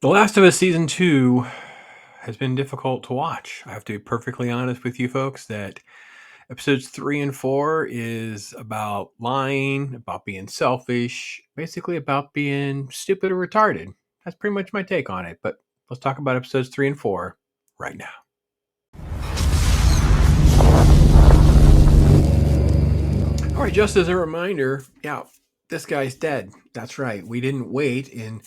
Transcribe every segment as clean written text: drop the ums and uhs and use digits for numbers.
The Last of Us Season 2 has been difficult to watch. I have to be perfectly honest with you folks that episodes 3 and 4 is about lying, about being selfish, basically about being stupid or retarded. That's pretty much my take on it. But let's talk about episodes 3 and 4 right now. All right, just as a reminder, this guy's dead. That's right. We didn't wait. And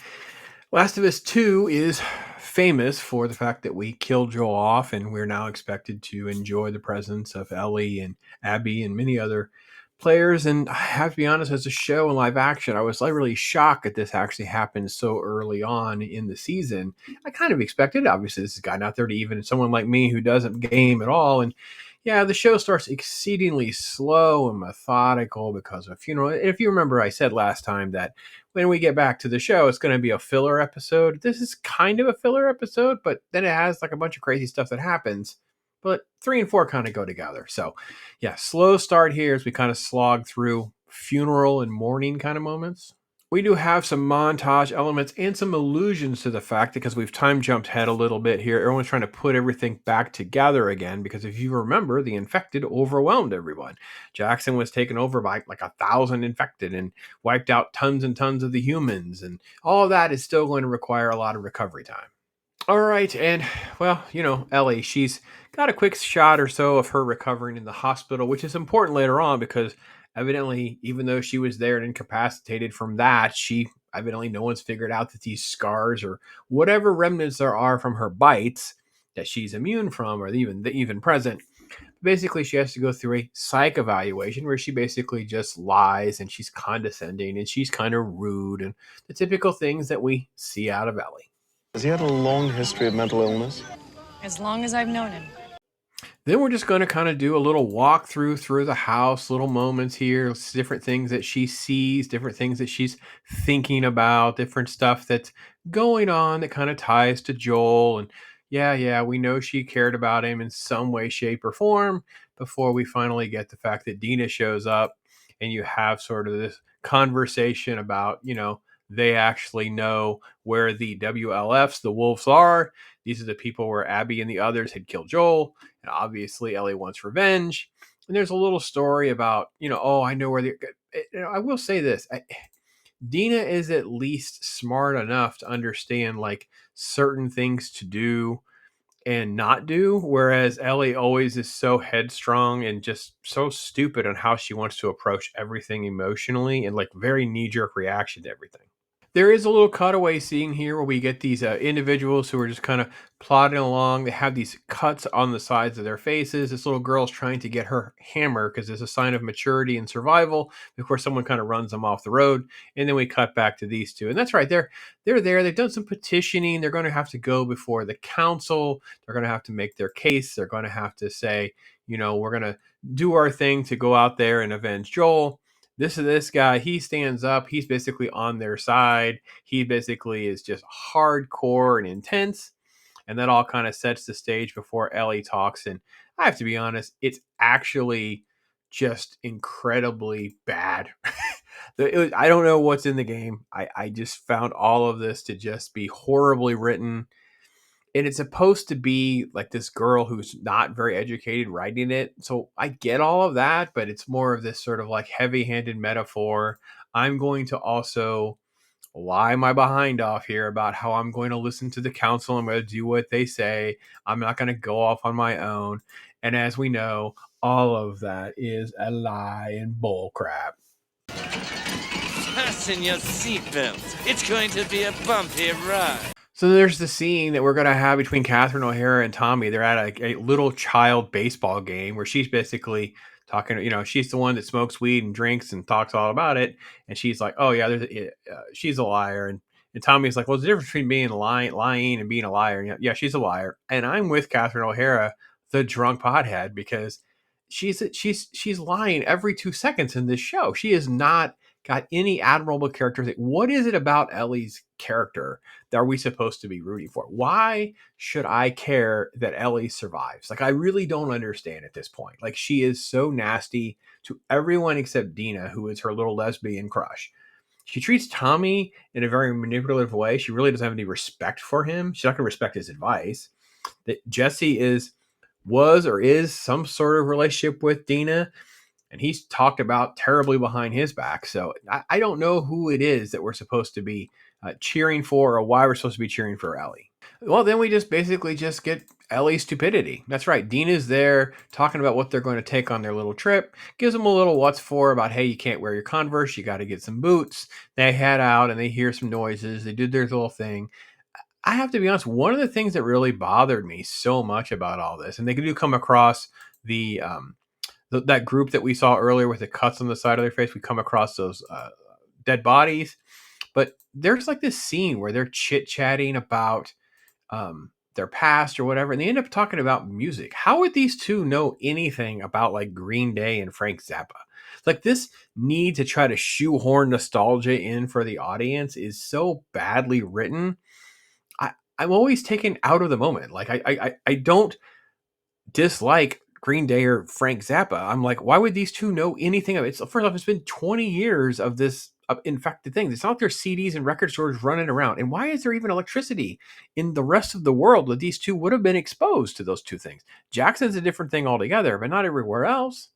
Last of Us 2 is famous for the fact that we killed Joel off, and we're now expected to enjoy the presence of Ellie and Abby and many other players. And I have to be honest, as a show in live action, I was like really shocked that this actually happened so early on in the season. I kind of expected, obviously, this has gotten out there to even someone like me who doesn't game at all. And yeah, the show starts exceedingly slow and methodical because of a funeral. If you remember, I said last time that when we get back to the show, it's going to be a filler episode. This is kind of a filler episode, but then it has like a bunch of crazy stuff that happens. But 3 and 4 kind of go together. So, yeah, slow start here as we kind of slog through funeral and mourning kind of moments. We do have some montage elements and some allusions to the fact because we've time jumped ahead a little bit here. Everyone's trying to put everything back together again because if you remember, the infected overwhelmed everyone. Jackson was taken over by like 1,000 infected and wiped out tons and tons of the humans. And all of that is still going to require a lot of recovery time. All right. And well, Ellie, she's got a quick shot or so of her recovering in the hospital, which is important later on because evidently, even though she was there and incapacitated from that, she evidently no one's figured out that these scars or whatever remnants there are from her bites that she's immune from or even present. Basically, she has to go through a psych evaluation where she basically just lies and she's condescending and she's kind of rude and the typical things that we see out of Ellie. Has he had a long history of mental illness? As long as I've known him. Then we're just going to kind of do a little walkthrough through the house, little moments here, different things that she sees, different things that she's thinking about, different stuff that's going on that kind of ties to Joel. And yeah, we know she cared about him in some way, shape, or form before we finally get the fact that Dena shows up and you have sort of this conversation about, they actually know where the WLFs, the wolves are. These are the people where Abby and the others had killed Joel. And obviously, Ellie wants revenge. And there's a little story about, I know where they're. I will say this. Dena is at least smart enough to understand like certain things to do and not do, whereas Ellie always is so headstrong and just so stupid on how she wants to approach everything emotionally and like very knee-jerk reaction to everything. There is a little cutaway scene here where we get these individuals who are just kind of plodding along. They have these cuts on the sides of their faces. This little girl's trying to get her hammer because it's a sign of maturity and survival. Of course, someone kind of runs them off the road, and then we cut back to these two. And that's right, they're there. They've done some petitioning. They're going to have to go before the council. They're going to have to make their case. They're going to have to say, we're going to do our thing to go out there and avenge Joel. This guy, he stands up. He's basically on their side. He basically is just hardcore and intense. And that all kind of sets the stage before Ellie talks. And I have to be honest, it's actually just incredibly bad. I don't know what's in the game. I just found all of this to just be horribly written. And it's supposed to be like this girl who's not very educated writing it. So I get all of that, but it's more of this sort of like heavy-handed metaphor. I'm going to also lie my behind off here about how I'm going to listen to the council. I'm going to do what they say. I'm not going to go off on my own. And as we know, all of that is a lie and bull crap. Fasten your seatbelts. It's going to be a bumpy ride. So there's the scene that we're going to have between Catherine O'Hara and Tommy. They're at a little child baseball game where she's basically talking, she's the one that smokes weed and drinks and talks all about it. And she's like, oh, yeah, she's a liar. And Tommy's like, well, there's a difference between being lying and being a liar. And yeah, she's a liar. And I'm with Catherine O'Hara, the drunk pothead, because she's lying every 2 seconds in this show. She is not got any admirable character. What is it about Ellie's character that are we supposed to be rooting for? Why should I care that Ellie survives? Like, I really don't understand at this point. Like, she is so nasty to everyone except Dena, who is her little lesbian crush. She treats Tommy in a very manipulative way. She really doesn't have any respect for him. She's not going to respect his advice. That Jesse was or is some sort of relationship with Dena, and he's talked about terribly behind his back. So I don't know who it is that we're supposed to be cheering for, or why we're supposed to be cheering for Ellie. Well, then we just basically just get Ellie's stupidity. That's right. Dena's there talking about what they're going to take on their little trip. Gives them a little what's for about, hey, you can't wear your Converse. You got to get some boots. They head out and they hear some noises. They do their little thing. I have to be honest, one of the things that really bothered me so much about all this, and they do come across that group that we saw earlier with the cuts on the side of their face. We come across those dead bodies, but there's like this scene where they're chit chatting about their past or whatever, and they end up talking about music. How would these two know anything about like Green Day and Frank Zappa? Like, this need to try to shoehorn nostalgia in for the audience is so badly written. I'm always taken out of the moment. Like, I don't dislike Green Day or Frank Zappa. I'm like, why would these two know anything of it? So first off, it's been 20 years of this infected thing. It's not like there's CDs and record stores running around. And why is there even electricity in the rest of the world that these two would have been exposed to those two things? Jackson's a different thing altogether, but not everywhere else.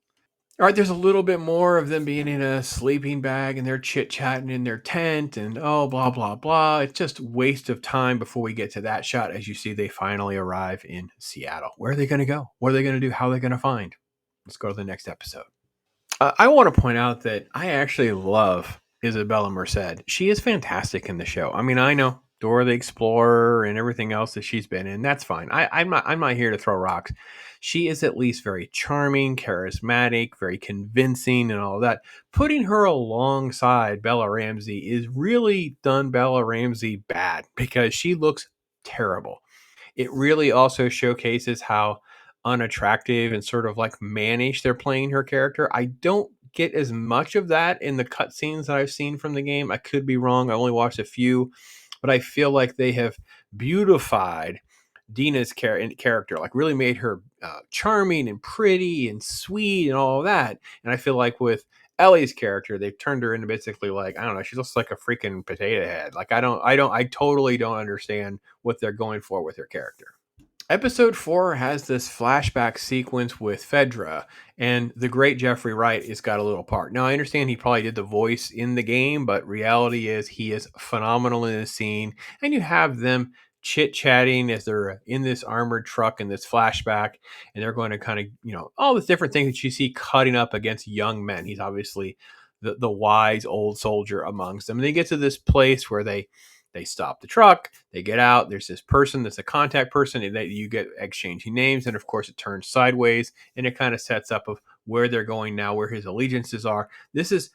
All right, there's a little bit more of them being in a sleeping bag and they're chit-chatting in their tent and oh, blah, blah, blah. It's just waste of time before we get to that shot. As you see, they finally arrive in Seattle. Where are they going to go? What are they going to do? How are they going to find? Let's go to the next episode. I want to point out that I actually love Isabella Merced. She is fantastic in the show. I mean, I know Dora the Explorer and everything else that she's been in. That's fine. I'm not here to throw rocks. She is at least very charming, charismatic, very convincing, and all of that. Putting her alongside Bella Ramsey is really done Bella Ramsey bad because she looks terrible. It really also showcases how unattractive and sort of like mannish they're playing her character. I don't get as much of that in the cutscenes that I've seen from the game. I could be wrong. I only watched a few, but I feel like they have beautified Dina's character, like really made her charming and pretty and sweet and all of that. And I feel like with Ellie's character, they've turned her into basically like, I don't know, she looks like a freaking potato head. Like, I totally don't understand what they're going for with her character. Episode 4 has this flashback sequence with Fedra, and the great Jeffrey Wright has got a little part. Now, I understand he probably did the voice in the game, but reality is he is phenomenal in the scene, and you have them chit-chatting as they're in this armored truck in this flashback, and they're going to kind of, all the different things that you see cutting up against young men. He's obviously the wise old soldier amongst them. And they get to this place where they stop the truck, they get out, there's this person that's a contact person, and that you get exchanging names, and of course it turns sideways, and it kind of sets up of where they're going now, where his allegiances are. This is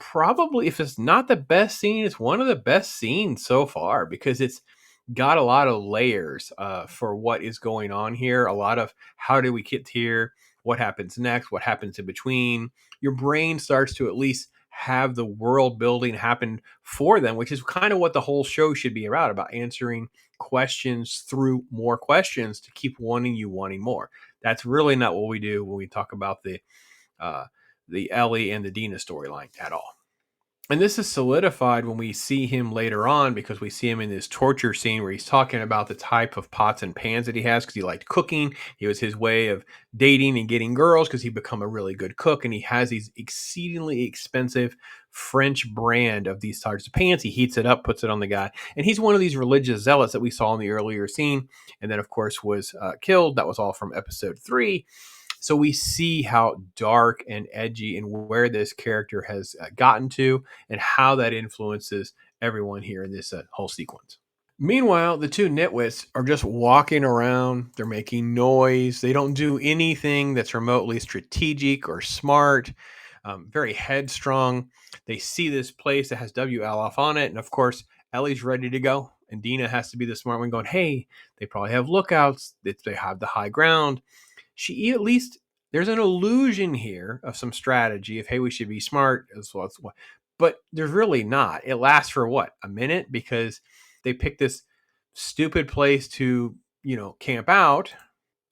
probably, if it's not the best scene, it's one of the best scenes so far, because it's got a lot of layers for what is going on here. A lot of how do we get here, what happens next, what happens in between. Your brain starts to at least have the world building happen for them, which is kind of what the whole show should be about answering questions through more questions to keep wanting more. That's really not what we do when we talk about the Ellie and the Dena storyline at all. And this is solidified when we see him later on, because we see him in this torture scene where he's talking about the type of pots and pans that he has because he liked cooking. It was his way of dating and getting girls because he'd become a really good cook. And he has these exceedingly expensive French brand of these types of pans. He heats it up, puts it on the guy. And he's one of these religious zealots that we saw in the earlier scene. And then, of course, was killed. That was all from episode 3. So we see how dark and edgy and where this character has gotten to and how that influences everyone here in this whole sequence. Meanwhile, the two nitwits are just walking around. They're making noise. They don't do anything that's remotely strategic or smart. Very headstrong. They see this place that has WLF on it. And of course, Ellie's ready to go. And Dena has to be the smart one going, hey, they probably have lookouts. They have the high ground. She at least, there's an illusion here of some strategy of, hey, we should be smart as well. But there's really not. It lasts for what, a minute, because they pick this stupid place to, camp out,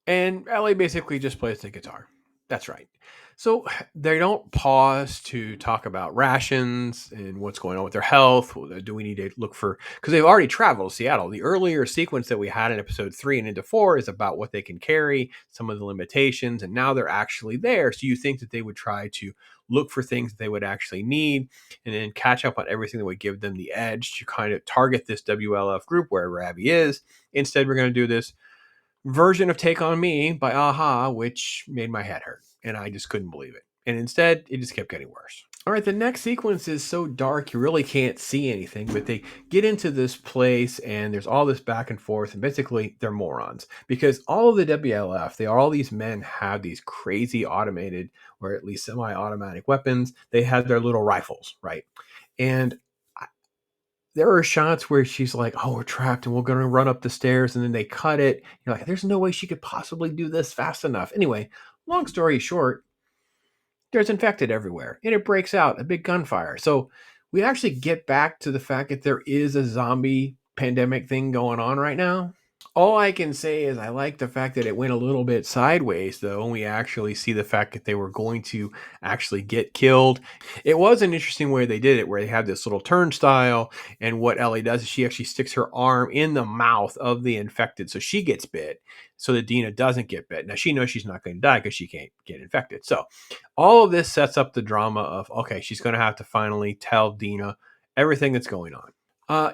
and Ellie basically just plays the guitar. That's right. So they don't pause to talk about rations and what's going on with their health. Do we need to look for, because they've already traveled to Seattle. The earlier sequence that we had in episode 3 and into 4 is about what they can carry, some of the limitations, and now they're actually there. So you think that they would try to look for things that they would actually need and then catch up on everything that would give them the edge to kind of target this WLF group wherever Abby is. Instead, we're going to do this version of Take on Me by Aha, which made my head hurt. And I just couldn't believe it. And instead, it just kept getting worse. All right, the next sequence is so dark you really can't see anything, but they get into this place and there's all this back and forth, and basically they're morons because all of the WLF, all these men have these crazy automated or at least semi-automatic weapons. They have their little rifles, right? And there are shots where she's like, "Oh, we're trapped, and we're going to run up the stairs," and then they cut it. You're like, "There's no way she could possibly do this fast enough." Anyway, long story short, there's infected everywhere, and it breaks out a big gunfire. So we actually get back to the fact that there is a zombie pandemic thing going on right now. All I can say is I like the fact that it went a little bit sideways, though, and we actually see the fact that they were going to actually get killed. It was an interesting way they did it, where they have this little turnstile, and what Ellie does is she actually sticks her arm in the mouth of the infected, so she gets bit, so that Dena doesn't get bit. Now, she knows she's not going to die because she can't get infected. So all of this sets up the drama of, okay, she's going to have to finally tell Dena everything that's going on.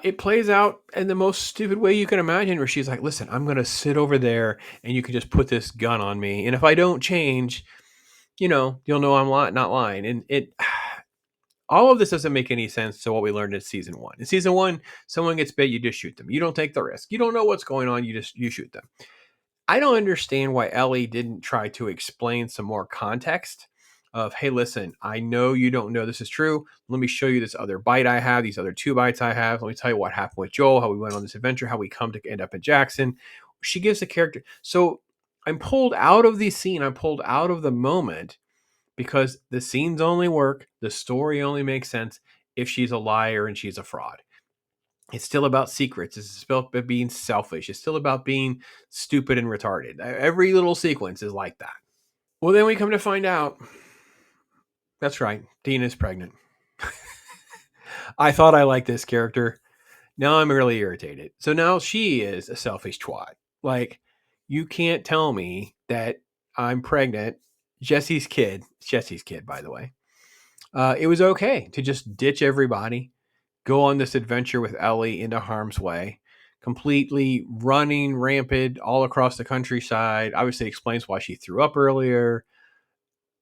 It plays out in the most stupid way you can imagine, where she's like, "Listen, I'm going to sit over there and you can just put this gun on me. And if I don't change, you'll know I'm not lying." And all of this doesn't make any sense to what we learned in season 1. In season 1, someone gets bit, you just shoot them. You don't take the risk. You don't know what's going on. You shoot them. I don't understand why Ellie didn't try to explain some more context of, "Hey, listen, I know you don't know this is true. Let me show you this other bite I have, these other 2 bites I have. Let me tell you what happened with Joel, how we went on this adventure, how we come to end up in Jackson." She gives a character. So I'm pulled out of the scene. I'm pulled out of the moment because the scenes only work. The story only makes sense if she's a liar and she's a fraud. It's still about secrets. It's still about being selfish. It's still about being stupid and retarded. Every little sequence is like that. Well, then we come to find out. That's right. Dena's pregnant. I thought I liked this character. Now I'm really irritated. So now she is a selfish twat. Like, you can't tell me that I'm pregnant. Jesse's kid, by the way. It was okay to just ditch everybody, go on this adventure with Ellie into harm's way, completely running rampant all across the countryside. Obviously explains why she threw up earlier.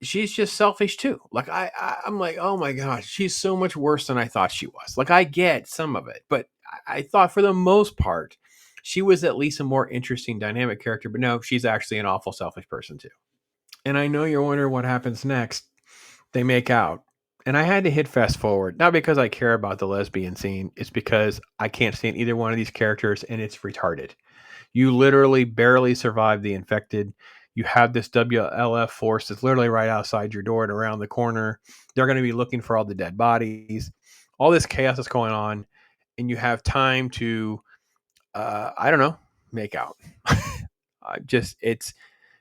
She's just selfish too. Like I'm like, oh my gosh, she's so much worse than I thought she was. Like, I get some of it, but I thought for the most part, she was at least a more interesting dynamic character. But no, she's actually an awful selfish person too. And I know you're wondering what happens next. They make out. And I had to hit fast forward, not because I care about the lesbian scene. It's because I can't stand either one of these characters, and it's retarded. You literally barely survive the infected. You have this WLF force that's literally right outside your door and around the corner. They're going to be looking for all the dead bodies. All this chaos that's going on, and you have time to, I don't know, make out.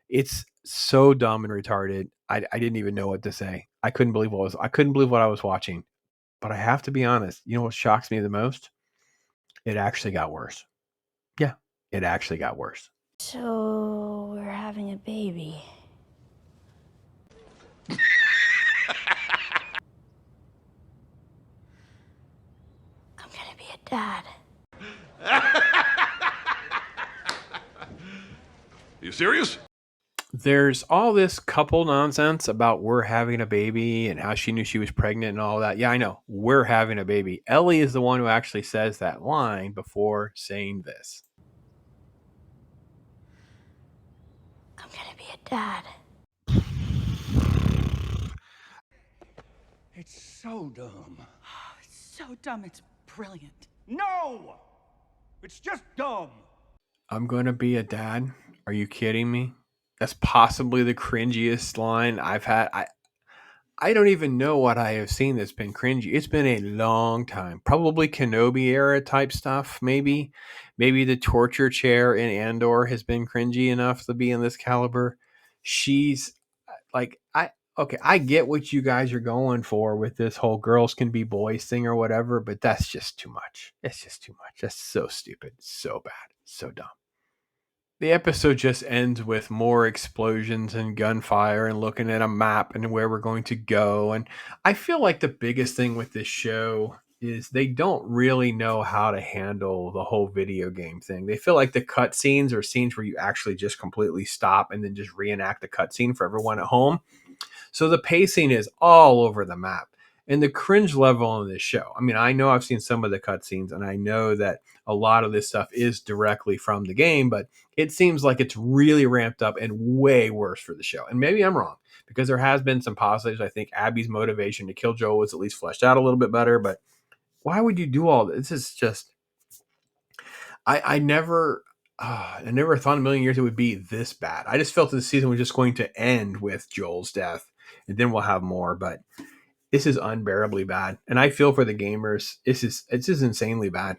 It's so dumb and retarded. I didn't even know what to say. I couldn't believe what I was watching. But I have to be honest. You know what shocks me the most? It actually got worse. Yeah, it actually got worse. So we're having a baby. I'm gonna be a dad. You serious? There's all this couple nonsense about we're having a baby and how she knew she was pregnant and all that. Yeah, I know. We're having a baby. Ellie is the one who actually says that line before saying this. I'm gonna be a dad. It's so dumb. It's so dumb, it's brilliant. No! It's just dumb. I'm going to be a dad. Are you kidding me? That's possibly the cringiest line I've had. I don't even know what I have seen that's been cringy. It's been a long time. Probably Kenobi era type stuff, maybe. Maybe the torture chair in Andor has been cringy enough to be in this caliber. She's like, okay, I get what you guys are going for with this whole girls can be boys thing or whatever, but that's just too much. It's just too much. That's so stupid, so bad, so dumb. The episode just ends with more explosions and gunfire and looking at a map and where we're going to go. And I feel like the biggest thing with this show is they don't really know how to handle the whole video game thing. They feel like the cutscenes are scenes where you actually just completely stop and then just reenact the cutscene for everyone at home. So the pacing is all over the map. And the cringe level on this show. I mean, I know I've seen some of the cutscenes and I know that a lot of this stuff is directly from the game, but it seems like it's really ramped up and way worse for the show. And maybe I'm wrong because there has been some positives. I think Abby's motivation to kill Joel was at least fleshed out a little bit better, but why would you do all this? This is just, I never, I never thought in a million years it would be this bad. I just felt that the season was just going to end with Joel's death and then we'll have more, but this is unbearably bad. And I feel for the gamers. It's just insanely bad.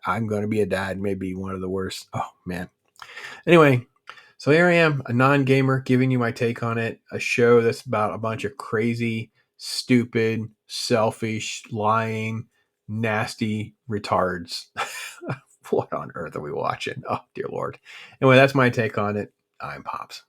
I'm going to be a dad, maybe one of the worst. Oh, man. Anyway, so here I am, a non-gamer, giving you my take on it. A show that's about a bunch of crazy, stupid, selfish, lying, nasty retards. What on earth are we watching? Oh, dear Lord. Anyway, that's my take on it. I'm Pops.